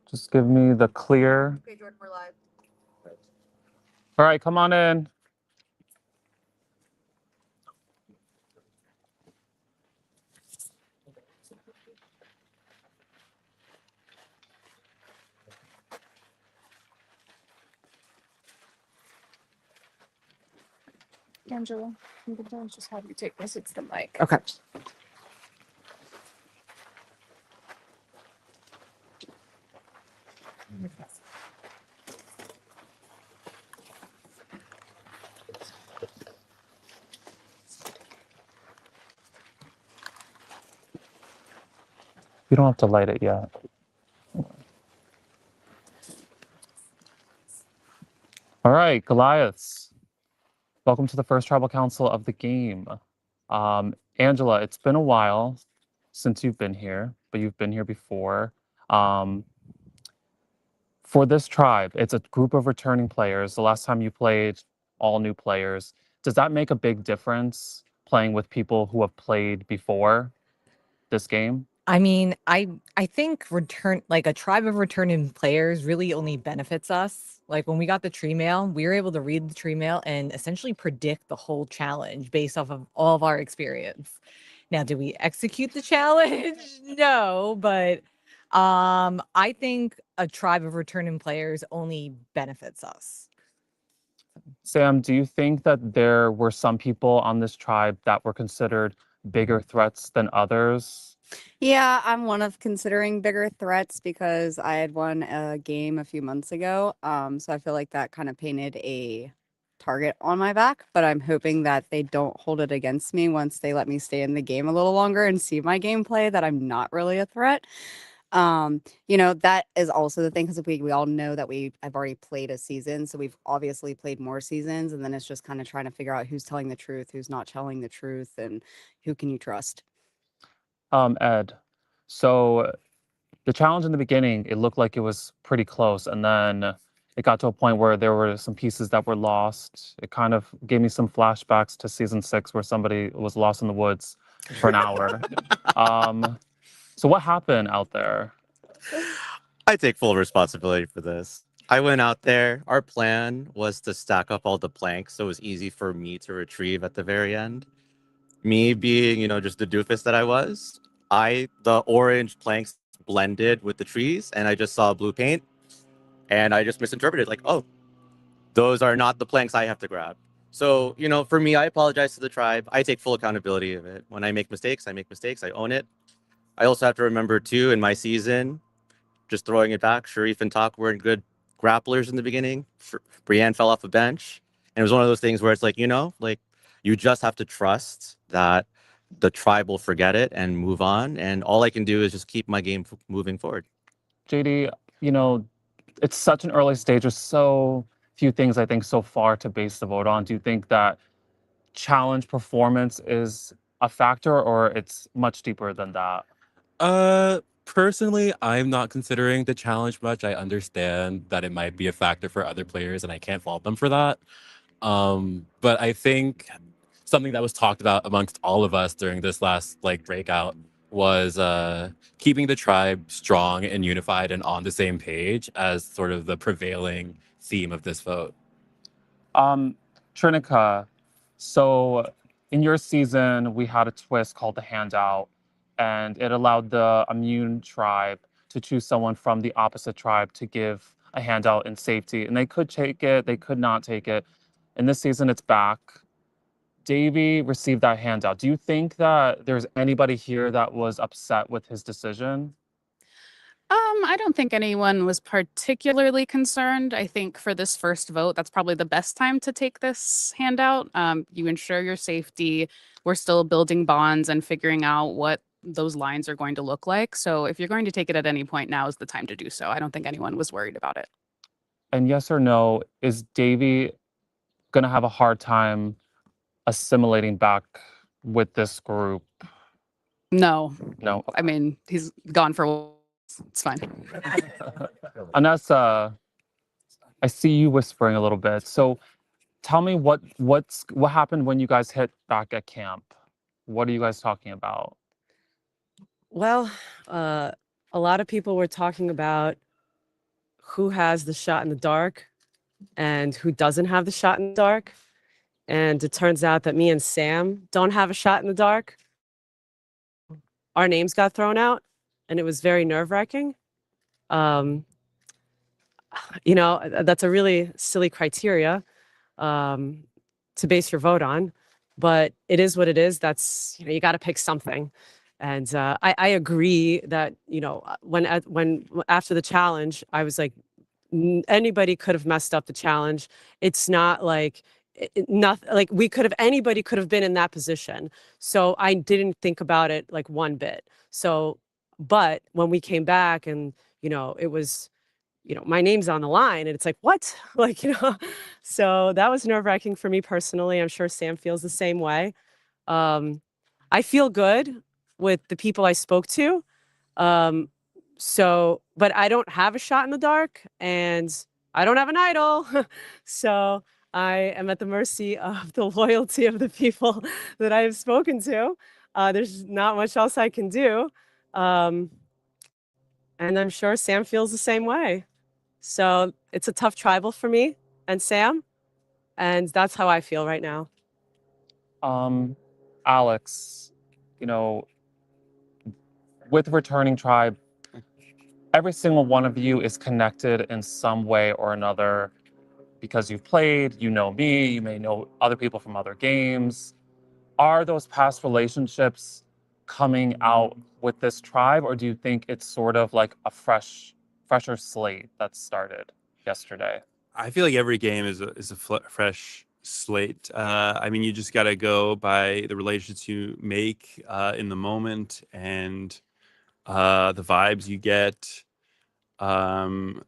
Just give me the clear. Okay, Jordan, we're live. All right, come on in. Angela, I'm gonna just have you take this. It's the mic. Okay. You don't have to light it yet. All right, Goliaths. Welcome to the first tribal council of the game. Angela, it's been a while since you've been here, but you've been here before. Um, for this tribe, it's a group of returning players. The last time you played, all new players. Does that make a big difference playing with people who have played before this game? I mean, I think a tribe of returning players really only benefits us. Like when we got the tree mail, we were able to read the tree mail and essentially predict the whole challenge based off of all of our experience. Now, did we execute the challenge? No, but I think a tribe of returning players only benefits us. Sam, do you think that there were some people on this tribe that were considered bigger threats than others? Yeah, I'm one of considering bigger threats because I had won a game a few months ago. So I feel like that kind of painted a target on my back, but I'm hoping that they don't hold it against me once they let me stay in the game a little longer and see my gameplay that I'm not really a threat. That is also the thing because we all know that I've already played a season, so we've obviously played more seasons, and then it's just kind of trying to figure out who's telling the truth, who's not telling the truth, and who can you trust. Ed, so the challenge in the beginning, it looked like it was pretty close. And then it got to a point where there were some pieces that were lost. It kind of gave me some flashbacks to season 6 where somebody was lost in the woods for an hour. So what happened out there? I take full responsibility for this. I went out there. Our plan was to stack up all the planks so it was easy for me to retrieve at the very end. Me being, just the doofus that I was, the orange planks blended with the trees and I just saw blue paint and I just misinterpreted like, oh, those are not the planks I have to grab. So, for me, I apologize to the tribe. I take full accountability of it. When I make mistakes, I make mistakes. I own it. I also have to remember too, in my season, just throwing it back, Sharif and Talk weren't good grapplers in the beginning. Brienne fell off a bench. And it was one of those things where it's like, you just have to trust that the tribe will forget it and move on. And all I can do is just keep my game moving forward. JD, it's such an early stage. There's so few things I think so far to base the vote on. Do you think that challenge performance is a factor or it's much deeper than that? Personally, I'm not considering the challenge much. I understand that it might be a factor for other players and I can't fault them for that. But I think something that was talked about amongst all of us during this last breakout was keeping the tribe strong and unified and on the same page as sort of the prevailing theme of this vote. Trinica, so in your season, we had a twist called the handout, and it allowed the immune tribe to choose someone from the opposite tribe to give a handout in safety. And they could take it, they could not take it. In this season, it's back. Davey received that handout. Do you think that there's anybody here that was upset with his decision? I don't think anyone was particularly concerned. I think for this first vote, that's probably the best time to take this handout. You ensure your safety. We're still building bonds and figuring out what those lines are going to look like. So if you're going to take it at any point, now is the time to do so. I don't think anyone was worried about it. And yes or no, is Davey going to have a hard time assimilating back with this group? No. No. I mean, he's gone for a while. It's fine. Anessa, I see you whispering a little bit. So tell me what happened when you guys hit back at camp? What are you guys talking about? Well, a lot of people were talking about who has the shot in the dark and who doesn't have the shot in the dark. And it turns out that me and Sam don't have a shot in the dark. Our names got thrown out, and it was very nerve-wracking. That's a really silly criteria to base your vote on, but it is what it is. That's, you got to pick something. And I agree that, when after the challenge, I was like, anybody could have messed up the challenge. It's not like nothing, like anybody could have been in that position. So I didn't think about it like one bit. So, but when we came back and, it was, my name's on the line and it's like, what? So that was nerve wracking for me personally. I'm sure Sam feels the same way. I feel good with the people I spoke to. But I don't have a shot in the dark and I don't have an idol. So I am at the mercy of the loyalty of the people that I have spoken to. There's not much else I can do. And I'm sure Sam feels the same way. So it's a tough tribal for me and Sam. And that's how I feel right now. Alex, with returning tribe, every single one of you is connected in some way or another because you've played, me, you may know other people from other games. Are those past relationships coming out with this tribe, or do you think it's sort of like a fresher slate that started yesterday? I feel like every game is a fresh slate. You just got to go by the relationships you make in the moment and the vibes you get. But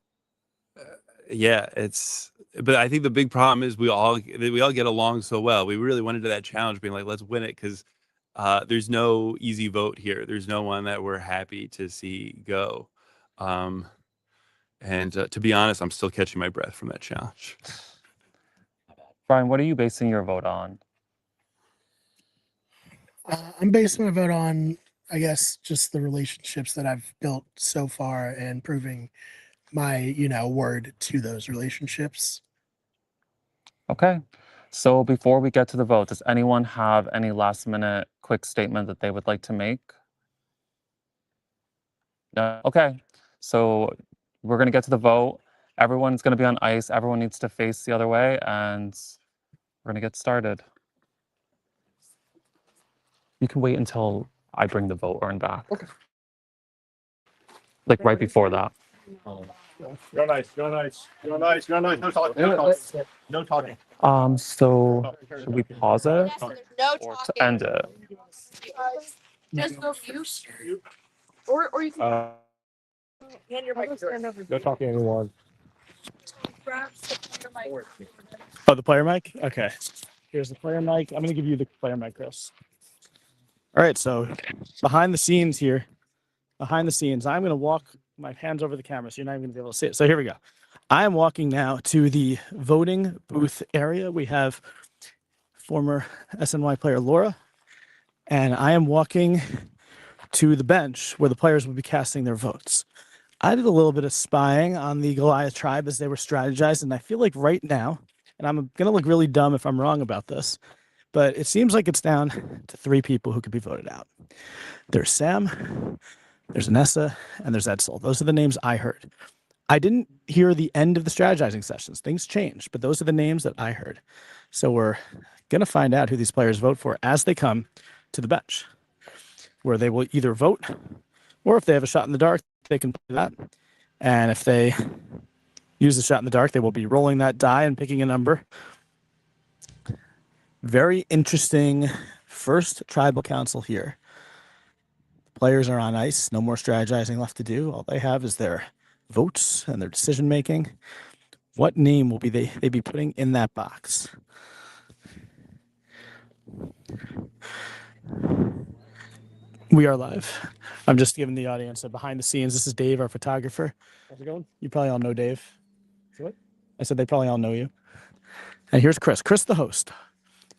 I think the big problem is we all get along so well. We really went into that challenge being like, let's win it, because there's no easy vote here. There's no one that we're happy to see go. And to be honest, I'm still catching my breath from that challenge. Brian, what are you basing your vote on? I'm basing my vote on, I guess, just the relationships that I've built so far and proving my, word to those relationships. Okay. So before we get to the vote, does anyone have any last minute quick statement that they would like to make? No? Okay. So we're going to get to the vote. Everyone's going to be on ice. Everyone needs to face the other way, and we're going to get started. You can wait until I bring the vote urn back. Okay. Like right before that. Go nice. No talking. No talking. So should we pause it or to end it? Just go mute. Or you can hand your mic. No talking to anyone. Oh, the player mic? Okay. Here's the player mic. I'm going to give you the player mic, Chris. All right. So behind the scenes, I'm going to walk my hands over the camera, so you're not even going to be able to see it. So here we go. I am walking now to the voting booth area. We have former SNY player Laura, and I am walking to the bench where the players will be casting their votes. I did a little bit of spying on the Goliath tribe as they were strategizing, and I feel like right now, and I'm going to look really dumb if I'm wrong about this, but it seems like it's down to 3 people who could be voted out. There's Sam, there's Anessa, and there's Edsel. Those are the names I heard. I didn't hear the end of the strategizing sessions. Things changed, but those are the names that I heard. So we're going to find out who these players vote for as they come to the bench, where they will either vote, or if they have a shot in the dark, they can do that. And if they use the shot in the dark, they will be rolling that die and picking a number. Very interesting first tribal council here. Players are on ice. No more strategizing left to do. All they have is their votes and their decision making. What name will they be putting in that box? We are live. I'm just giving the audience a behind the scenes. This is Dave, our photographer. How's it going? You probably all know Dave. What? I said they probably all know you. And here's Chris. Chris, the host,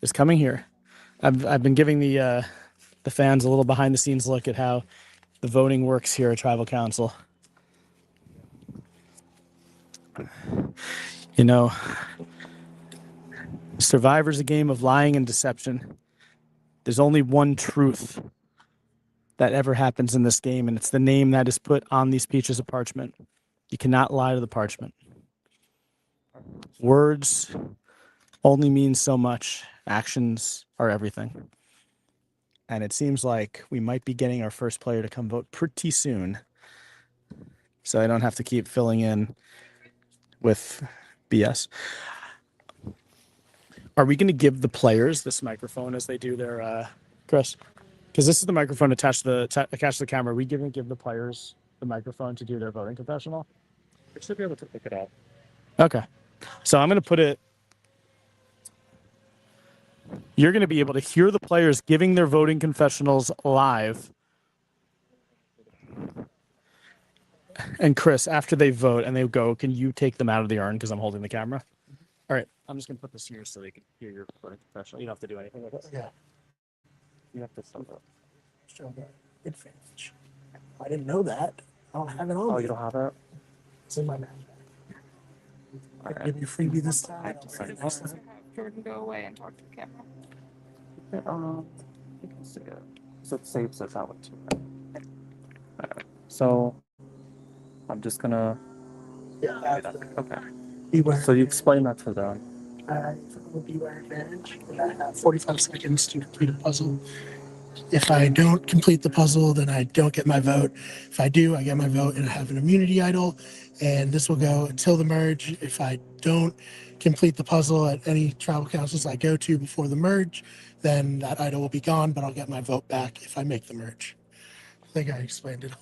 is coming here. I've been giving the fans a little behind the scenes look at how the voting works here at Tribal Council. You know, Survivor's a game of lying and deception. There's only one truth that ever happens in this game, and it's the name that is put on these pieces of parchment. You cannot lie to the parchment. Words only mean so much. Actions are everything. And it seems like we might be getting our first player to come vote pretty soon. So I don't have to keep filling in with BS. Are we going to give the players this microphone as they do their, Chris? Because this is the microphone attached to the camera. Are we going to give the players the microphone to do their voting confessional? We should be able to pick it up. Okay. So I'm going to put it. You're going to be able to hear the players giving their voting confessionals live. And Chris, after they vote and they go, can you take them out of the urn because I'm holding the camera? All right. I'm just going to put this here so they can hear your voting confessional. You don't have to do anything with it. Yeah. You have to sum it up. Show the advantage. I didn't know that. I don't have it on. Oh, me. you don't have it? It's in my bag. All right. Give me a freebie this time. Jordan go away and talk to the camera. You can see it. So it saves us out too. Alright. So I'm just gonna. Yeah. Okay. Beware. So you explain that to them. I will beware advantage, and I have 45 seconds to complete a puzzle. If I don't complete the puzzle, then I don't get my vote. If I do, I get my vote and I have an immunity idol. And this will go until the merge. If I don't complete the puzzle at any tribal councils I go to before the merge, then that idol will be gone, but I'll get my vote back if I make the merge. I think I explained it.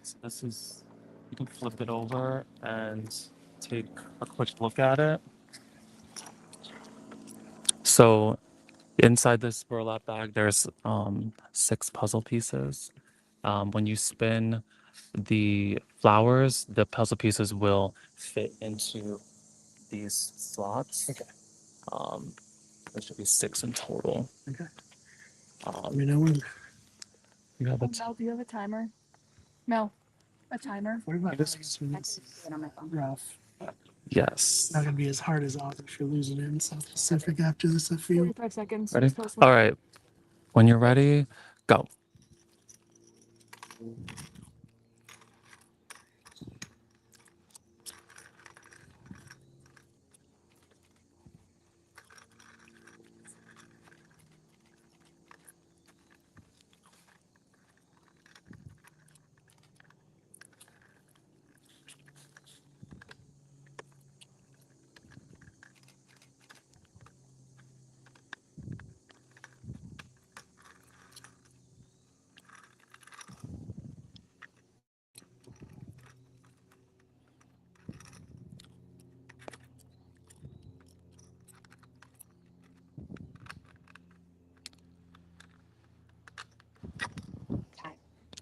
So this is, you can flip it over and take a quick look at it. So inside this burlap bag, there's 6 puzzle pieces. When you spin the flowers, the puzzle pieces will fit into these slots. Okay. There should be 6 in total. Okay. Let me know when. You have a Mel, do you have a timer? Mel, a timer? 45 seconds. Rough. yes. It's not going to be as hard as Oz if you're losing in South Pacific after this, I feel. 45 seconds. Ready? Just listen. All right. When you're ready, go.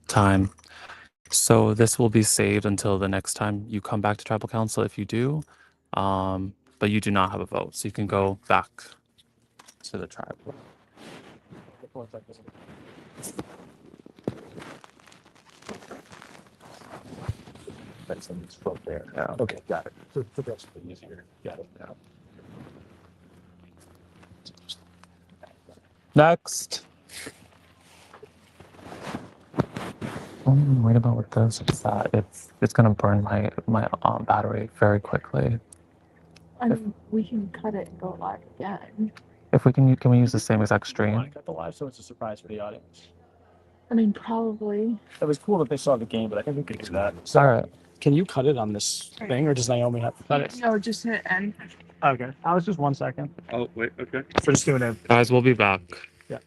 Time. So this will be saved until the next time you come back to tribal council if you do. But you do not have a vote, so you can go back to the tribe. That's from there. Yeah. Okay, got it. The rest of it easier. Got it now. Next. I'm worried about with this is that it's gonna burn my battery very quickly. I mean, we can cut it and go live again. If we can we use the same exact Want stream? to cut the live so it's a surprise for the audience. I mean, probably. It was cool that they saw the game, but I think we could do that. So, All right. can you cut it on this thing, or does Naomi have to cut it? No, just hit end. Okay. I was just 1 second. Oh, wait, okay. We're just doing it. Guys, we'll be back. Yeah.